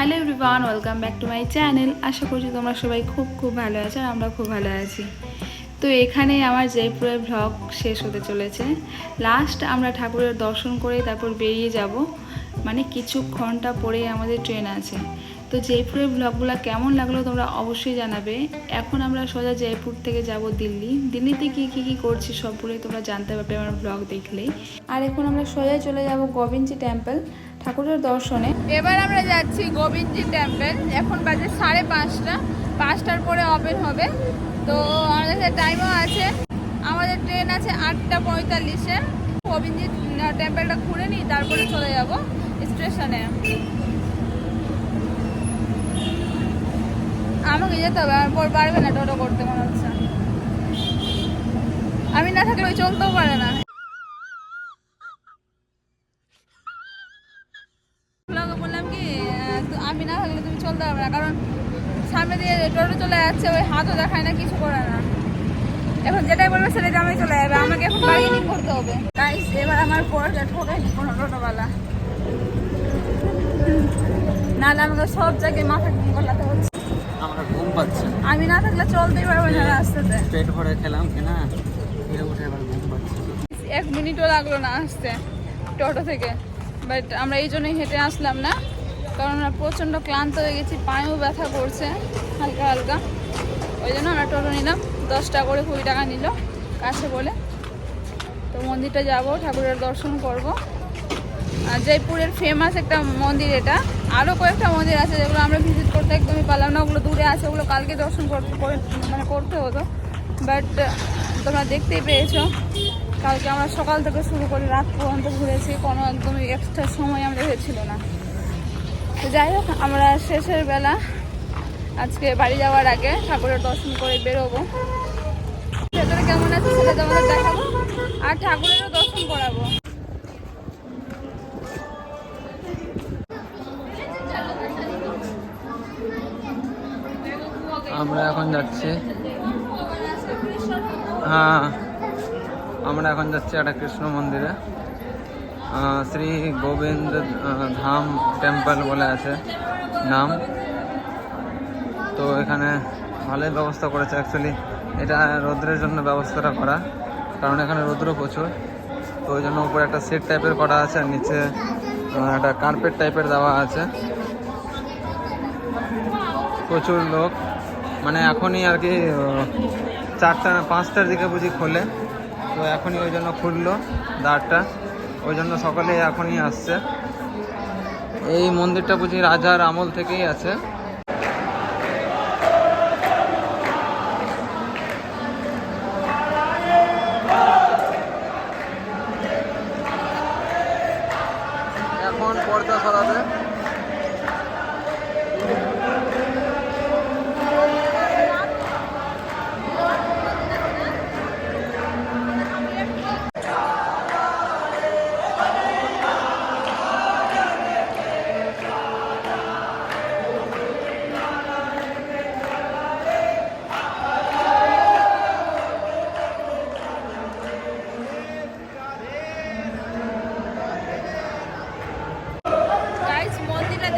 Hello everyone, welcome back to my channel. আশা করছি তোমরা সবাই খুব ভালো আছো আর আমরা খুব ভালো আছি। তো এখানে আমার জয়পুরের ভ্লগ শেষ হতে চলেছে। লাস্ট আমরা ঠাকুরের দর্শন করে তারপর বেরিয়ে যাব, মানে কিছুক্ষণটা পরেই আমাদের ট্রেন আছে। তো জয়পুরের ভ্লগগুলো কেমন লাগলো তোমরা অবশ্যই জানাবে। এখন আমরা সোজা জয়পুর থেকে যাব দিল্লিতে কী করছি সবগুলোই তোমরা জানতে পারবে আমার ভ্লগ দেখলেই। আর এখন আমরা সোজা চলে যাব গোবিন্দজি টেম্পল ঠাকুরের দর্শনে। এবার আমরা যাচ্ছি গোবিন্দজি টেম্পল। এখন বাজে 5:30, 5টার পরে ওপেন হবে। তো আমাদের কাছে টাইমও আছে, আমাদের ট্রেন আছে 8:45-এ। গোবিন্দজি টেম্পলটা ঘুরে নিই, তারপরে চলে যাব স্টেশনে। আমাকে যেতে হবে, আমার পর পারবে না টোটো করতে মনে হচ্ছে। আমি না থাকলে ওই চলতেও পারে না। বললাম কি আমি না থাকলে তুমি চলতে পারবে না, কারণ সামনে দিয়ে টোটো চলে যাচ্ছে, ওই হাতও দেখায় না, কিছু করে না। এখন যেটাই বলবে সেটাই আমি চলে যাবে, আমাকে এখন বার্গেনিং করতে হবে। গাইস, এবার আমার পরটা ঠকায়নি কোনো টোটোওয়ালা, নাহলে আমাকে সব জায়গায় মাথা গলাতে হচ্ছে। আমার ঘুম পাচ্ছে, আমি না থাকলে চলতেই পারবো না রাস্তাতে। পেট ভরে খেলাম কিনা, ফিরে উঠে এবার ঘুম পাচ্ছে। 1 মিনিটও লাগলো না আসতে টোটো থেকে, বাট আমরা এই জন্যই হেঁটে আসলাম না, কারণ আমরা প্রচণ্ড ক্লান্ত হয়ে গেছি, পায়েও ব্যথা করছে হালকা হালকা। ওই জন্য আমরা টোটো নিলাম, 10 টাকা করে 20 টাকা নিল কাছে বলে। তো মন্দিরটা যাব, ঠাকুরের দর্শন করব। আর জয়পুরের ফেমাস একটা মন্দির এটা। আরও কয়েকটা মন্দির আছে যেগুলো আমরা ভিজিট করতে একদমই পারলাম না, ওগুলো দূরে আছে, ওগুলো কালকে দর্শন করতে হতো। বাট তোমরা দেখতেই পেয়েছো, কালকে আমরা সকাল থেকে শুরু করে রাত পর্যন্ত ঘুরেছি, কোনো একদমই এক্সট্রা সময় আমাদের হয়েছিল না। তো যাই হোক, আমরা শেষের বেলা আজকে বাড়ি যাওয়ার আগে ঠাকুরের দর্শন করে বেরোবো। ভেতরে কেমন আছে সেটা তোমাদের দেখাবো, আর ঠাকুরেরও দর্শন করাবো। আমরা এখন যাচ্ছি একটা কৃষ্ণ মন্দিরে, শ্রী গোবিন্দ ধাম টেম্পল বলে আছে নাম। তো এখানে ভালোই ব্যবস্থা করেছে অ্যাকচুয়ালি, এটা রৌদ্রের জন্য ব্যবস্থাটা করা, কারণ এখানে রৌদ্র প্রচুর। তো ওই জন্য উপরে একটা সেট টাইপের করা আছে, আর নিচে একটা কার্পেট টাইপের দেওয়া আছে। প্রচুর লোক, মানে এখনই আর কি 4-5টার দিকে বুঝি খোলে, তো এখনই ওই জন্য খুললো দ্বারটা, ওই জন্য সকলেই এখনই আসছে। এই মন্দিরটা বুঝি রাজার আমল থেকেই আছে। এখন পর্দা সরাবে।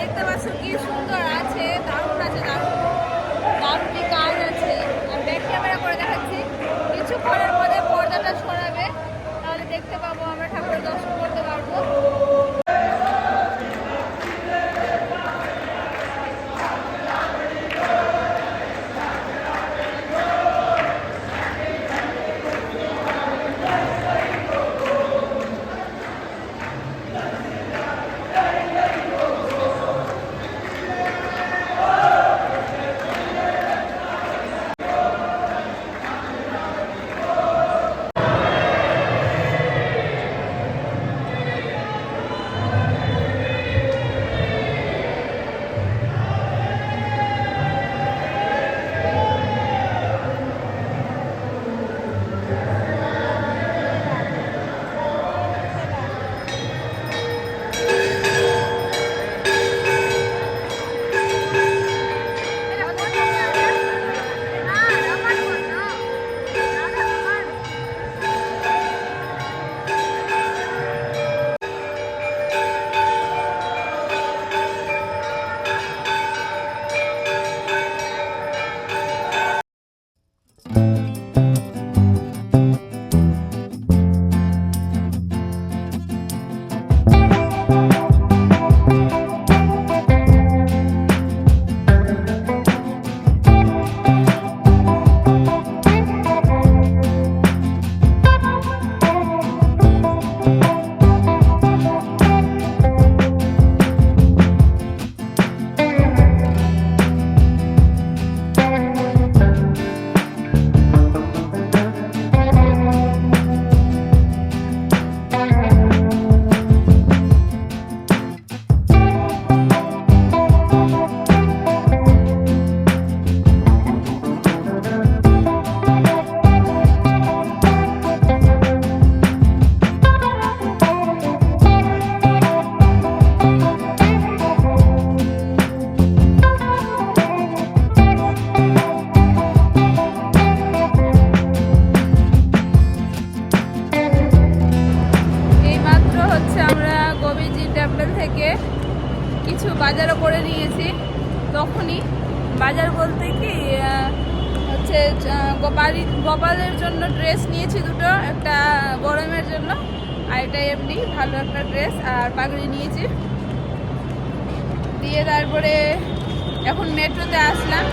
দেখতে পাচ্ছ কি সুন্দর আছে, দারুণ আছে, দারুণ কাজ আছে। আর ব্যাক ক্যামেরা করে দেখাচ্ছি, কিছুক্ষণের মধ্যে পর্দাটা সরাবে, তাহলে দেখতে পাবো, আমরা ঠাকুরের দর্শন করতে পারবো। বাজারও করে নিয়েছি। তখনই বাজার বলতে কি হচ্ছে গোপালের জন্য ড্রেস নিয়েছি দুটো, একটা গরমের জন্য আর এটা এমনি ভালো একটা ড্রেস আর পাগড়ি নিয়েছি। দিয়ে তারপরে এখন মেট্রোতে আসলাম।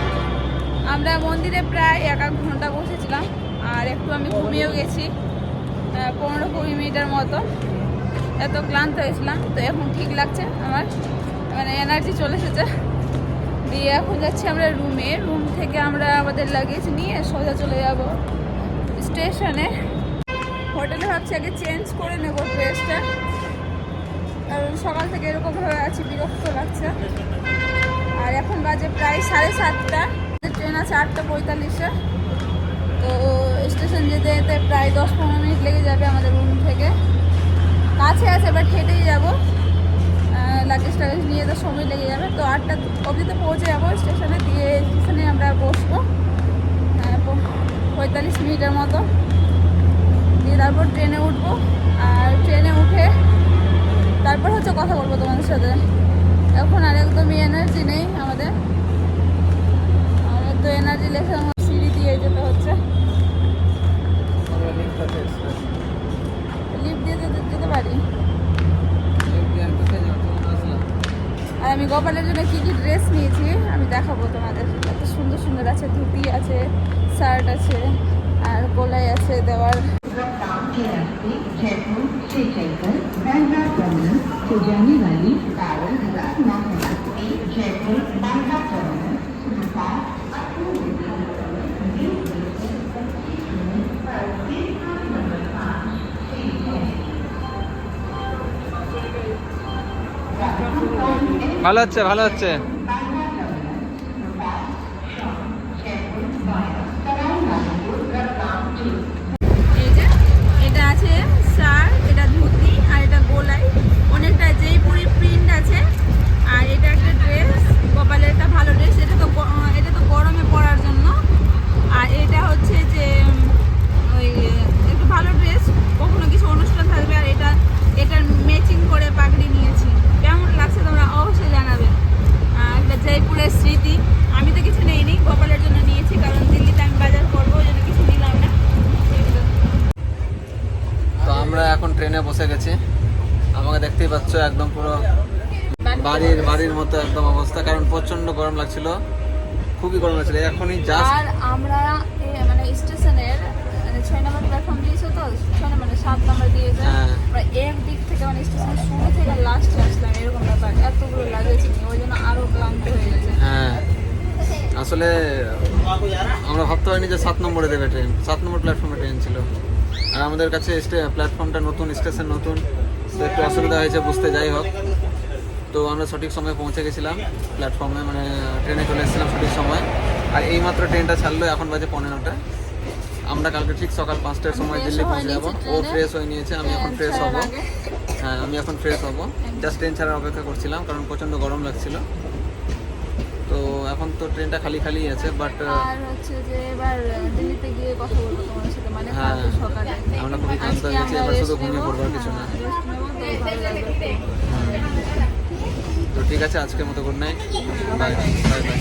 আমরা মন্দিরে প্রায় 1 ঘন্টা বসেছিলাম আর একটু আমি ঘুমিয়েও গেছি 15-20 মিনিটের মতো। এত ক্লান্ত হয়েছিলাম, তো এখন ঠিক লাগছে আমার, মানে এনার্জি চলে এসেছে। দিয়ে এখন যাচ্ছি আমরা রুমে। রুম থেকে আমরা আমাদের লাগেজ নিয়ে সোজা চলে যাব স্টেশনে। হোটেলে ভাবছি আগে চেঞ্জ করে নেব ড্রেসটা, কারণ সকাল থেকে এরকম ভাবে আছি, বিরক্ত লাগছে। আর এখন বাজে প্রায় 7:30, ট্রেন আছে 8:45-এ। তো স্টেশন যেতে যেতে প্রায় 10-15 মিনিট লেগে যাবে আমাদের রুম থেকে। কাছে আছে বাট হেঁটেই যাবো, লাগেজ টাগেজ নিয়ে তো সময় লেগে যাবে। তো 8টা অবধি তো পৌঁছে যাবো স্টেশনে। দিয়ে স্টেশনে আমরা বসবো 45 মিনিটের মতো। দিয়ে তারপর ট্রেনে উঠবো, আর ট্রেনে উঠে তারপর হচ্ছে কথা বলবো তোমাদের সাথে। এখন আর একদমই এনার্জি নেই আমাদের তো এনার্জি লেখা সিঁড়ি দিয়ে যেতে হচ্ছে। লিফট দিয়ে যেতে পারি। আর আমি গোপালের জন্য কি কি ড্রেস নিয়েছি আমি দেখাবো তোমাদের। এত সুন্দর সুন্দর আছে, ধুতি আছে, শার্ট আছে আর গলায় আছে দেওয়ার। जाने वाली 12,980 जयपुर बांद्रा टर्मिनल सुपरफास्ट ভালো হচ্ছে, ভালো হচ্ছে। এই যে এটা আছে শার্ট, এটা ধুতি আর এটা গোলাই অনেকটা জয়পুরি প্রিন্ট আছে। আর এটা একটা ড্রেস, গোপালের একটা ভালো ড্রেস। এটা তো গরমে পরার জন্য। আর এটা হচ্ছে যে ওই একটু ভালো ড্রেস, কখনো কিছু অনুষ্ঠান থাকবে। আর এটার ম্যাচিং করে পাগড়ি নিয়েছি। কেমন লাগছে তোমরা অবশ্যই জানাবে। একটা জয়পুরের স্মৃতি। আমি তো কিছু নেইনি, গোপালের জন্য নিয়েছি, কারণ দিল্লিতে আমি বাজার করবো, ওই জন্য কিছু নিলাম না। তো আমরা এখন ট্রেনে বসে গেছি। আমাকে দেখতেই পাচ্ছ একদম পুরো বাড়ির মতো একদম অবস্থা, কারণ প্রচন্ড গরম লাগছিল, খুবই গরম লাগছিল এখনই জাস্ট। আর আমরা মানে স্টেশনের 6 নম্বর প্ল্যাটফর্ম দিয়েছে, তো 7 নম্বর দিয়েছে। আমরা এক দিক থেকে মানে স্টেশনের শুরু থেকে লাস্টে আসলাম, এরকম ব্যাপার। এতগুলো লাগেজ নিয়ে ওই জন্য আরো ক্লান্ত হয়ে গেছে। হ্যাঁ, আসলে আমরা ভাবতে পারিনি যে 7 নম্বরে দেবে ট্রেন। 7 নম্বর প্ল্যাটফর্মে ট্রেন ছিল। আর আমাদের কাছে প্ল্যাটফর্মটা নতুন, স্টেশন নতুন, তো একটু অসুবিধা হয়েছে বুঝতে। যাই হোক, তো আমরা সঠিক সময়ে পৌঁছে গেছিলাম প্ল্যাটফর্মে, মানে ট্রেনে চলে এসেছিলাম সঠিক সময়। আর এইমাত্র ট্রেনটা ছাড়লো, এখন বাজে 9:15। আমরা কালকে ঠিক সকাল 5টার সময় দিল্লি পৌঁছে যাবো। ও ফ্রেশ হয়ে নিয়েছে, আমি এখন ফ্রেশ হব। হ্যাঁ, আমি এখন ফ্রেশ হব। জাস্ট ট্রেন ছাড়ার অপেক্ষা করছিলাম, কারণ প্রচণ্ড গরম লাগছিল। তো এখন তো ট্রেনটা খালি খালি আছে, বাট আর হচ্ছে যে এবার দিল্লিতে গিয়ে কথা বলবো তোমাদের সাথে, মানে কালকে সকালে। আমরা খুবই ক্লান্ত হয়ে গেছি, এবার শুধু ঘুমিয়ে পড়বো, আর কিছু না। তো ঠিক আছে, আজকের মতো good night, bye bye bye.